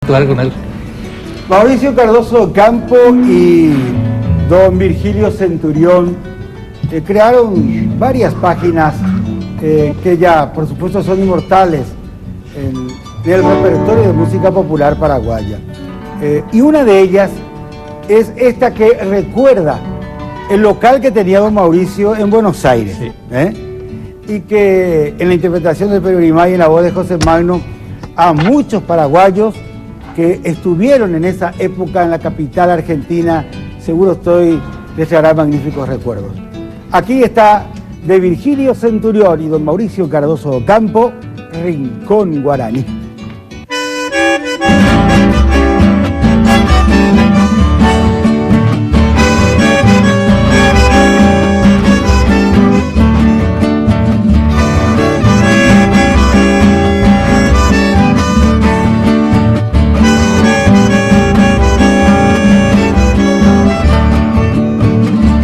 interactuar con él. Mauricio Cardoso Ocampo y don Virgilio Centurión crearon varias páginas que ya, por supuesto, son inmortales en el repertorio de música popular paraguaya. Y una de ellas es esta que recuerda el local que tenía don Mauricio en Buenos Aires. Sí. Y que en la interpretación de Pedro Grimay y en la voz de José Magno, a muchos paraguayos que estuvieron en esa época en la capital argentina, seguro les traerá magníficos recuerdos. Aquí está de Virgilio Centurión y don Mauricio Cardoso Ocampo, Rincón Guaraní.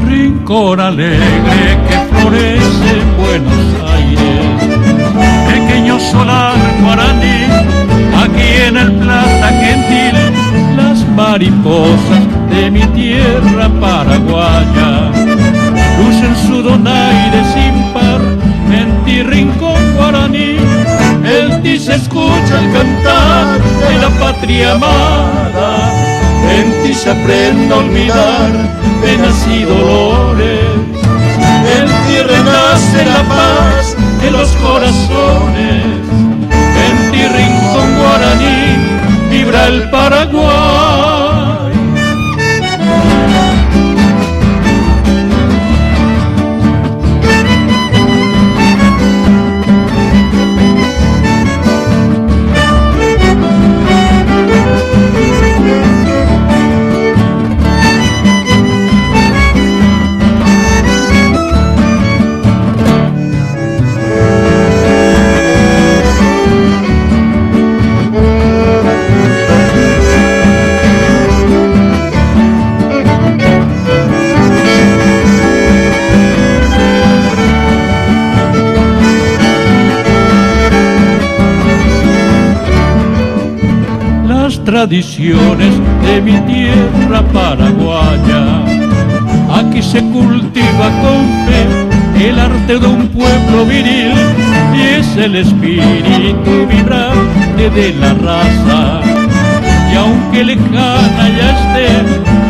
Rincón alegre que florece en Buenos Aires, pequeño solar guaraní, aquí en el Plata Gentil, las mariposas de mi tierra paraguaya lucen su donaire sin par, en ti rincón guaraní, en ti se escucha el cantar de la patria amada, en ti se aprende a olvidar penas y dolores, en ti renace la paz de los corazones, en ti rincón guaraní vibra el Paraguay. Tradiciones de mi tierra paraguaya, aquí se cultiva con fe el arte de un pueblo viril y es el espíritu vibrante de la raza, y aunque lejana ya esté,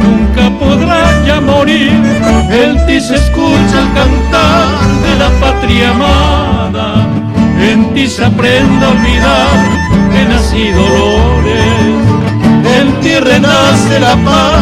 nunca podrá ya morir, en ti se escucha el cantar de la patria amada, en ti se aprende a olvidar penas y dolores, en ti renace la paz